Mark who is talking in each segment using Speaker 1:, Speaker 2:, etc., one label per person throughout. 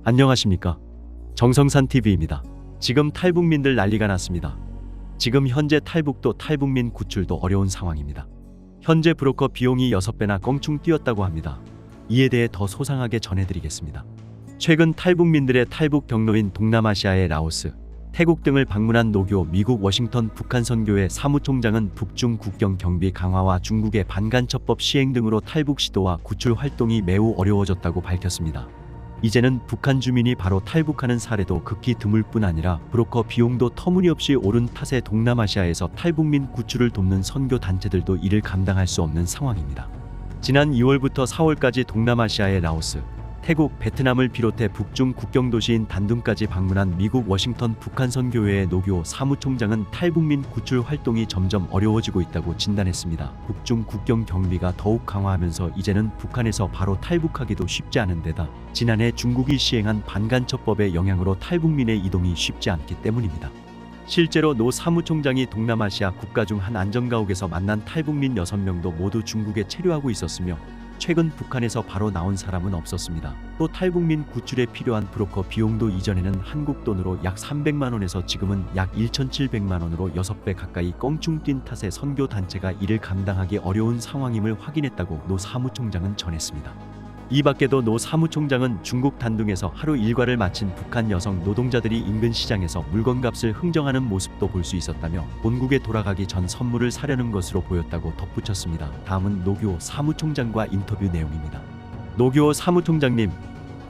Speaker 1: 안녕하십니까? 정성산 TV입니다. 지금 탈북민들 난리가 났습니다. 지금 현재 탈북도 탈북민 구출도 어려운 상황입니다. 현재 브로커 비용이 6배나 껑충 뛰었다고 합니다. 이에 대해 더 소상하게 전해드리겠습니다. 최근 탈북민들의 탈북 경로인 동남아시아의 라오스, 태국 등을 방문한 노교 미국 워싱턴 북한 선교회 사무총장은 북중 국경 경비 강화와 중국의 반간첩법 시행 등으로 탈북 시도와 구출 활동이 매우 어려워졌다고 밝혔습니다. 이제는 북한 주민이 바로 탈북하는 사례도 극히 드물 뿐 아니라 브로커 비용도 터무니없이 오른 탓에 동남아시아에서 탈북민 구출을 돕는 선교 단체들도 이를 감당할 수 없는 상황입니다. 지난 2월부터 4월까지 동남아시아의 라오스, 태국, 베트남을 비롯해 북중 국경 도시인 단둥까지 방문한 미국 워싱턴 북한 선교회의 노교 사무총장은 탈북민 구출 활동이 점점 어려워지고 있다고 진단했습니다. 북중 국경 경비가 더욱 강화하면서 이제는 북한에서 바로 탈북하기도 쉽지 않은 데다 지난해 중국이 시행한 반간첩법의 영향으로 탈북민의 이동이 쉽지 않기 때문입니다. 실제로 노 사무총장이 동남아시아 국가 중 한 안전가옥에서 만난 탈북민 6명도 모두 중국에 체류하고 있었으며 최근 북한에서 바로 나온 사람은 없었습니다. 또 탈북민 구출에 필요한 브로커 비용도 이전에는 한국 돈으로 약 300만 원에서 지금은 약 1,700만 원으로 6배 가까이 껑충 뛴 탓에 선교 단체가 이를 감당하기 어려운 상황임을 확인했다고 노 사무총장은 전했습니다. 이 밖에도 노 사무총장은 중국 단둥에서 하루 일과를 마친 북한 여성 노동자들이 인근 시장에서 물건값을 흥정하는 모습도 볼 수 있었다며 본국에 돌아가기 전 선물을 사려는 것으로 보였다고 덧붙였습니다. 다음은 노교 사무총장과 인터뷰 내용입니다. 노교 사무총장님,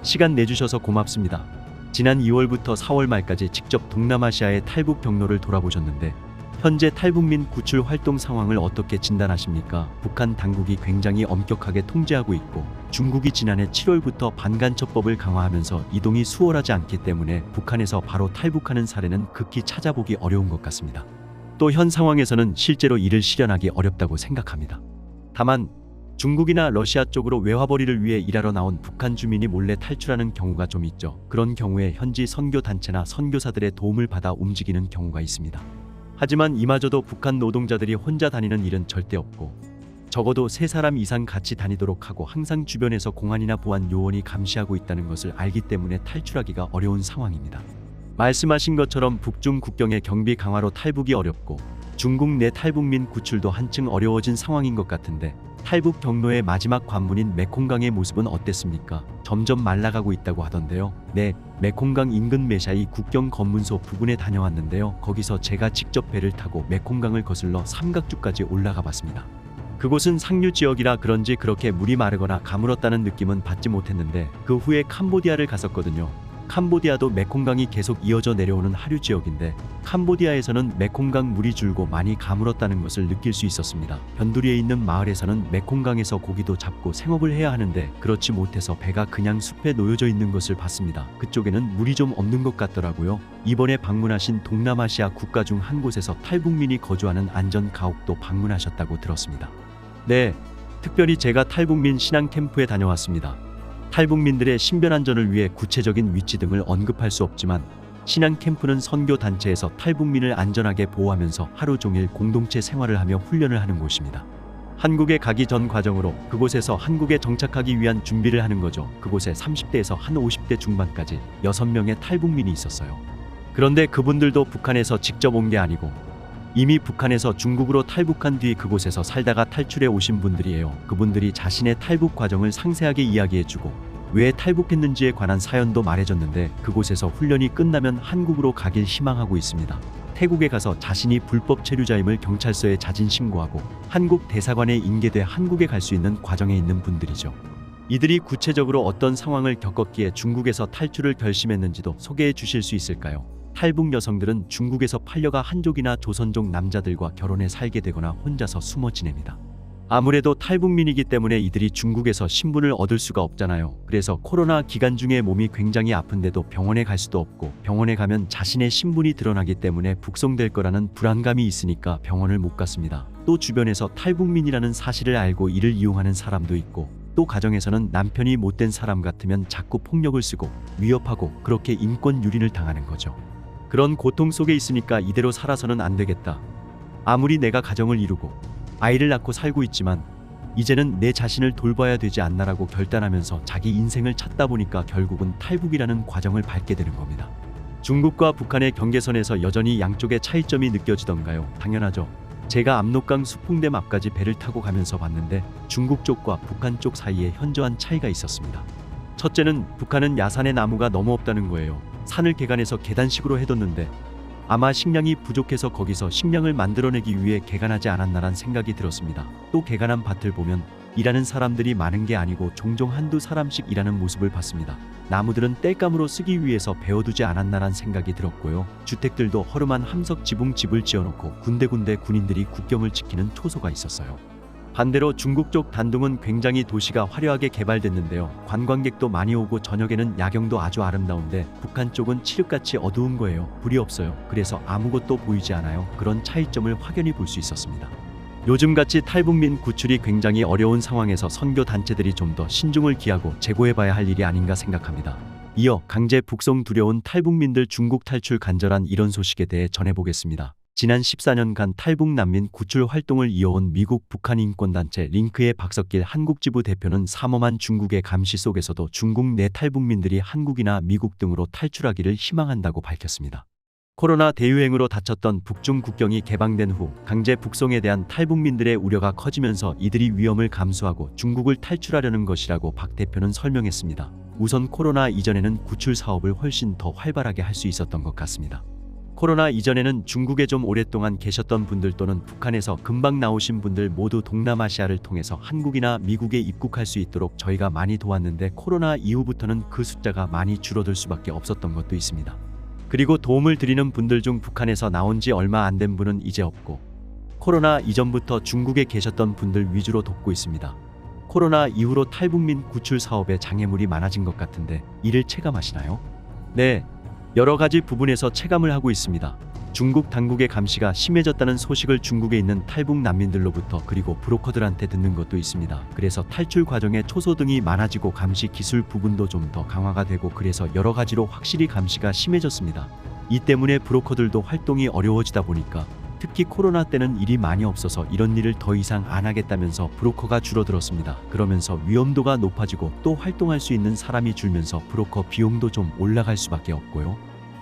Speaker 1: 시간 내주셔서 고맙습니다. 지난 2월부터 4월 말까지 직접 동남아시아의 탈북 경로를 돌아보셨는데 현재 탈북민 구출 활동 상황을 어떻게 진단하십니까? 북한 당국이 굉장히 엄격하게 통제하고 있고 중국이 지난해 7월부터 반간첩법을 강화하면서 이동이 수월하지 않기 때문에 북한에서 바로 탈북하는 사례는 극히 찾아보기 어려운 것 같습니다. 또 현 상황에서는 실제로 이를 실현하기 어렵다고 생각합니다. 다만 중국이나 러시아 쪽으로 외화벌이를 위해 일하러 나온 북한 주민이 몰래 탈출하는 경우가 좀 있죠. 그런 경우에 현지 선교단체나 선교사들의 도움을 받아 움직이는 경우가 있습니다. 하지만 이마저도 북한 노동자들이 혼자 다니는 일은 절대 없고 적어도 3사람 이상 같이 다니도록 하고 항상 주변에서 공안이나 보안 요원이 감시하고 있다는 것을 알기 때문에 탈출하기가 어려운 상황입니다. 말씀하신 것처럼 북중 국경의 경비 강화로 탈북이 어렵고 중국 내 탈북민 구출도 한층 어려워진 상황인 것 같은데 탈북 경로의 마지막 관문인 메콩강의 모습은 어땠습니까? 점점 말라가고 있다고 하던데요. 네, 메콩강 인근 메샤이 국경 검문소 부근에 다녀왔는데요. 거기서 제가 직접 배를 타고 메콩강을 거슬러 삼각주까지 올라가 봤습니다. 그곳은 상류 지역이라 그런지 그렇게 물이 마르거나 가물었다는 느낌은 받지 못했는데 그 후에 캄보디아를 갔었거든요. 캄보디아도 메콩강이 계속 이어져 내려오는 하류 지역인데 캄보디아에서는 메콩강 물이 줄고 많이 가물었다는 것을 느낄 수 있었습니다. 변두리에 있는 마을에서는 메콩강에서 고기도 잡고 생업을 해야 하는데 그렇지 못해서 배가 그냥 숲에 놓여져 있는 것을 봤습니다. 그쪽에는 물이 좀 없는 것 같더라고요. 이번에 방문하신 동남아시아 국가 중 한 곳에서 탈북민이 거주하는 안전가옥도 방문하셨다고 들었습니다. 네, 특별히 제가 탈북민 신앙 캠프에 다녀왔습니다. 탈북민들의 신변안전을 위해 구체적인 위치 등을 언급할 수 없지만 신앙 캠프는 선교 단체에서 탈북민을 안전하게 보호하면서 하루 종일 공동체 생활을 하며 훈련을 하는 곳입니다. 한국에 가기 전 과정으로 그곳에서 한국에 정착하기 위한 준비를 하는 거죠. 그곳에 30대에서 한 50대 중반까지 6명의 탈북민이 있었어요. 그런데 그분들도 북한에서 직접 온 게 아니고 이미 북한에서 중국으로 탈북한 뒤 그곳에서 살다가 탈출해 오신 분들이에요. 그분들이 자신의 탈북 과정을 상세하게 이야기해주고 왜 탈북했는지에 관한 사연도 말해줬는데 그곳에서 훈련이 끝나면 한국으로 가길 희망하고 있습니다. 태국에 가서 자신이 불법 체류자임을 경찰서에 자진 신고하고 한국 대사관에 인계돼 한국에 갈 수 있는 과정에 있는 분들이죠. 이들이 구체적으로 어떤 상황을 겪었기에 중국에서 탈출을 결심했는지도 소개해 주실 수 있을까요? 탈북 여성들은 중국에서 팔려가 한족이나 조선족 남자들과 결혼해 살게 되거나 혼자서 숨어 지냅니다. 아무래도 탈북민이기 때문에 이들이 중국에서 신분을 얻을 수가 없잖아요. 그래서 코로나 기간 중에 몸이 굉장히 아픈데도 병원에 갈 수도 없고 병원에 가면 자신의 신분이 드러나기 때문에 북송될 거라는 불안감이 있으니까 병원을 못 갔습니다. 또 주변에서 탈북민이라는 사실을 알고 이를 이용하는 사람도 있고 또 가정에서는 남편이 못된 사람 같으면 자꾸 폭력을 쓰고 위협하고 그렇게 인권 유린을 당하는 거죠. 그런 고통 속에 있으니까 이대로 살아서는 안 되겠다. 아무리 내가 가정을 이루고 아이를 낳고 살고 있지만 이제는 내 자신을 돌봐야 되지 않나라고 결단하면서 자기 인생을 찾다 보니까 결국은 탈북이라는 과정을 밟게 되는 겁니다. 중국과 북한의 경계선에서 여전히 양쪽의 차이점이 느껴지던가요? 당연하죠. 제가 압록강 수풍댐 앞까지 배를 타고 가면서 봤는데 중국 쪽과 북한 쪽 사이에 현저한 차이가 있었습니다. 첫째는 북한은 야산에 나무가 너무 없다는 거예요. 산을 개간해서 계단식으로 해뒀는데 아마 식량이 부족해서 거기서 식량을 만들어내기 위해 개간하지 않았나란 생각이 들었습니다. 또 개간한 밭을 보면 일하는 사람들이 많은 게 아니고 종종 한두 사람씩 일하는 모습을 봤습니다. 나무들은 땔감으로 쓰기 위해서 베어두지 않았나란 생각이 들었고요. 주택들도 허름한 함석 지붕 집을 지어놓고 군데군데 군인들이 국경을 지키는 초소가 있었어요. 반대로 중국 쪽 단둥은 굉장히 도시가 화려하게 개발됐는데요. 관광객도 많이 오고 저녁에는 야경도 아주 아름다운데 북한 쪽은 칠흑같이 어두운 거예요. 불이 없어요. 그래서 아무것도 보이지 않아요. 그런 차이점을 확연히 볼 수 있었습니다. 요즘같이 탈북민 구출이 굉장히 어려운 상황에서 선교 단체들이 좀 더 신중을 기하고 재고해봐야 할 일이 아닌가 생각합니다. 이어 강제 북송 두려운 탈북민들 중국 탈출 간절한 이런 소식에 대해 전해보겠습니다. 지난 14년간 탈북 난민 구출 활동을 이어온 미국 북한 인권단체 링크의 박석길 한국지부 대표는 삼엄한 중국의 감시 속에서도 중국 내 탈북민들이 한국이나 미국 등으로 탈출하기를 희망한다고 밝혔습니다. 코로나 대유행으로 닫혔던 북중 국경이 개방된 후 강제 북송에 대한 탈북민들의 우려가 커지면서 이들이 위험을 감수하고 중국을 탈출하려는 것이라고 박 대표는 설명했습니다. 우선 코로나 이전에는 구출 사업을 훨씬 더 활발하게 할 수 있었던 것 같습니다. 코로나 이전에는 중국에 좀 오랫동안 계셨던 분들 또는 북한에서 금방 나오신 분들 모두 동남아시아를 통해서 한국이나 미국에 입국할 수 있도록 저희가 많이 도왔는데 코로나 이후부터는 그 숫자가 많이 줄어들 수밖에 없었던 것도 있습니다. 그리고 도움을 드리는 분들 중 북한에서 나온 지 얼마 안 된 분은 이제 없고 코로나 이전부터 중국에 계셨던 분들 위주로 돕고 있습니다. 코로나 이후로 탈북민 구출 사업에 장애물이 많아진 것 같은데 이를 체감하시나요? 네. 여러 가지 부분에서 체감을 하고 있습니다. 중국 당국의 감시가 심해졌다는 소식을 중국에 있는 탈북 난민들로부터 그리고 브로커들한테 듣는 것도 있습니다. 그래서 탈출 과정에 초소 등이 많아지고 감시 기술 부분도 좀 더 강화가 되고 그래서 여러 가지로 확실히 감시가 심해졌습니다. 이 때문에 브로커들도 활동이 어려워지다 보니까 특히 코로나 때는 일이 많이 없어서 이런 일을 더 이상 안 하겠다면서 브로커가 줄어들었습니다. 그러면서 위험도가 높아지고 또 활동할 수 있는 사람이 줄면서 브로커 비용도 좀 올라갈 수밖에 없고요.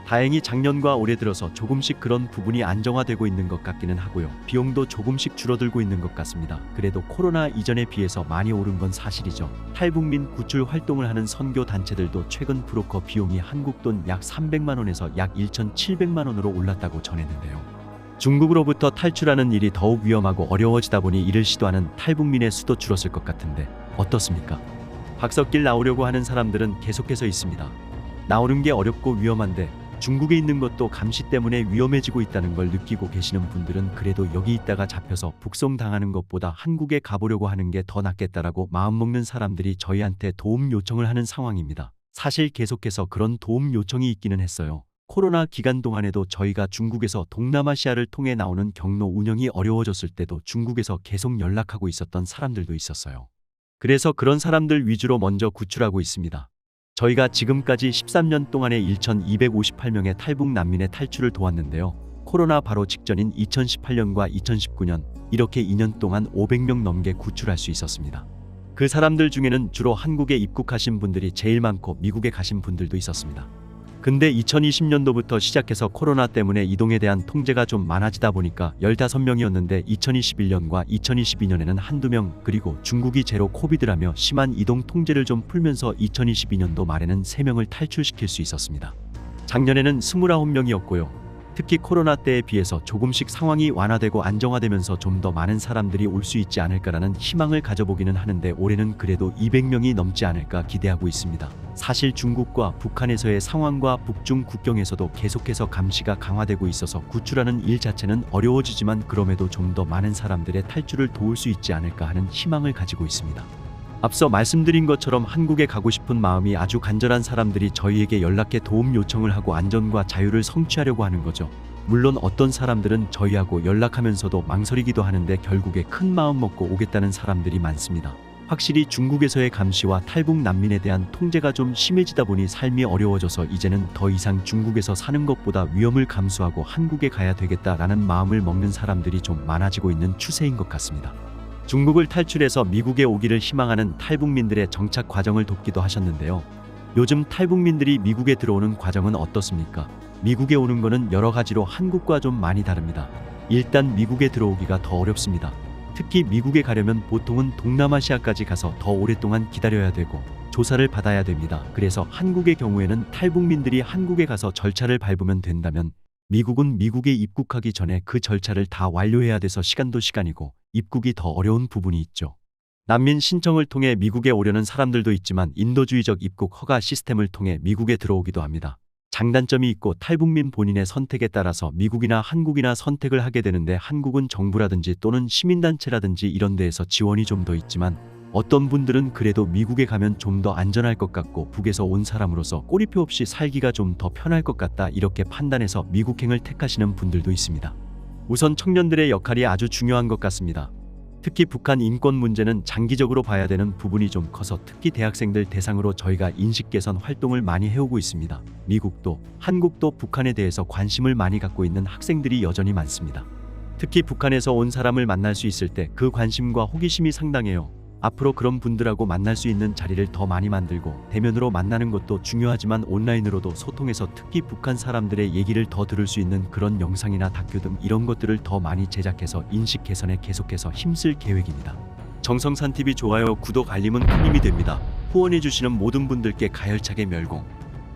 Speaker 1: 다행히 작년과 올해 들어서 조금씩 그런 부분이 안정화되고 있는 것 같기는 하고요. 비용도 조금씩 줄어들고 있는 것 같습니다. 그래도 코로나 이전에 비해서 많이 오른 건 사실이죠. 탈북민 구출 활동을 하는 선교 단체들도 최근 브로커 비용이 한국 돈 약 300만 원에서 약 1,700만 원으로 올랐다고 전했는데요. 중국으로부터 탈출하는 일이 더욱 위험하고 어려워지다 보니 이를 시도하는 탈북민의 수도 줄었을 것 같은데 어떻습니까? 박석길 나오려고 하는 사람들은 계속해서 있습니다. 나오는 게 어렵고 위험한데 중국에 있는 것도 감시 때문에 위험해지고 있다는 걸 느끼고 계시는 분들은 그래도 여기 있다가 잡혀서 북송당하는 것보다 한국에 가보려고 하는 게 더 낫겠다라고 마음먹는 사람들이 저희한테 도움 요청을 하는 상황입니다. 사실 계속해서 그런 도움 요청이 있기는 했어요. 코로나 기간 동안에도 저희가 중국에서 동남아시아를 통해 나오는 경로 운영이 어려워졌을 때도 중국에서 계속 연락하고 있었던 사람들도 있었어요. 그래서 그런 사람들 위주로 먼저 구출하고 있습니다. 저희가 지금까지 13년 동안에 1,258명의 탈북 난민의 탈출을 도왔는데요. 코로나 바로 직전인 2018년과 2019년 이렇게 2년 동안 500명 넘게 구출할 수 있었습니다. 그 사람들 중에는 주로 한국에 입국하신 분들이 제일 많고 미국에 가신 분들도 있었습니다. 근데 2020년도부터 시작해서 코로나 때문에 이동에 대한 통제가 좀 많아지다 보니까 15명이었는데 2021년과 2022년에는 한두 명 그리고 중국이 제로 코비드라며 심한 이동 통제를 좀 풀면서 2022년도 말에는 3명을 탈출시킬 수 있었습니다. 작년에는 29명이었고요. 특히 코로나 때에 비해서 조금씩 상황이 완화되고 안정화되면서 좀 더 많은 사람들이 올 수 있지 않을까라는 희망을 가져보기는 하는데 올해는 그래도 200명이 넘지 않을까 기대하고 있습니다. 사실 중국과 북한에서의 상황과 북중 국경에서도 계속해서 감시가 강화되고 있어서 구출하는 일 자체는 어려워지지만 그럼에도 좀 더 많은 사람들의 탈출을 도울 수 있지 않을까 하는 희망을 가지고 있습니다. 앞서 말씀드린 것처럼 한국에 가고 싶은 마음이 아주 간절한 사람들이 저희에게 연락해 도움 요청을 하고 안전과 자유를 성취하려고 하는 거죠. 물론 어떤 사람들은 저희하고 연락하면서도 망설이기도 하는데 결국에 큰 마음 먹고 오겠다는 사람들이 많습니다. 확실히 중국에서의 감시와 탈북 난민에 대한 통제가 좀 심해지다 보니 삶이 어려워져서 이제는 더 이상 중국에서 사는 것보다 위험을 감수하고 한국에 가야 되겠다라는 마음을 먹는 사람들이 좀 많아지고 있는 추세인 것 같습니다. 중국을 탈출해서 미국에 오기를 희망하는 탈북민들의 정착 과정을 돕기도 하셨는데요. 요즘 탈북민들이 미국에 들어오는 과정은 어떻습니까? 미국에 오는 거는 여러 가지로 한국과 좀 많이 다릅니다. 일단 미국에 들어오기가 더 어렵습니다. 특히 미국에 가려면 보통은 동남아시아까지 가서 더 오랫동안 기다려야 되고 조사를 받아야 됩니다. 그래서 한국의 경우에는 탈북민들이 한국에 가서 절차를 밟으면 된다면 미국은 미국에 입국하기 전에 그 절차를 다 완료해야 돼서 시간도 시간이고 입국이 더 어려운 부분이 있죠. 난민 신청을 통해 미국에 오려는 사람들도 있지만 인도주의적 입국 허가 시스템을 통해 미국에 들어오기도 합니다. 장단점이 있고 탈북민 본인의 선택에 따라서 미국이나 한국이나 선택을 하게 되는데 한국은 정부라든지 또는 시민단체라든지 이런 데에서 지원이 좀 더 있지만 어떤 분들은 그래도 미국에 가면 좀 더 안전할 것 같고 북에서 온 사람으로서 꼬리표 없이 살기가 좀 더 편할 것 같다 이렇게 판단해서 미국행을 택하시는 분들도 있습니다. 우선 청년들의 역할이 아주 중요한 것 같습니다. 특히 북한 인권 문제는 장기적으로 봐야 되는 부분이 좀 커서 특히 대학생들 대상으로 저희가 인식 개선 활동을 많이 해오고 있습니다. 미국도 한국도 북한에 대해서 관심을 많이 갖고 있는 학생들이 여전히 많습니다. 특히 북한에서 온 사람을 만날 수 있을 때 그 관심과 호기심이 상당해요. 앞으로 그런 분들하고 만날 수 있는 자리를 더 많이 만들고 대면으로 만나는 것도 중요하지만 온라인으로도 소통해서 특히 북한 사람들의 얘기를 더 들을 수 있는 그런 영상이나 다큐 등 이런 것들을 더 많이 제작해서 인식 개선에 계속해서 힘쓸 계획입니다. 정성산TV 좋아요, 구독, 알림은 큰 힘이 됩니다. 후원해주시는 모든 분들께 가열차게 멸공.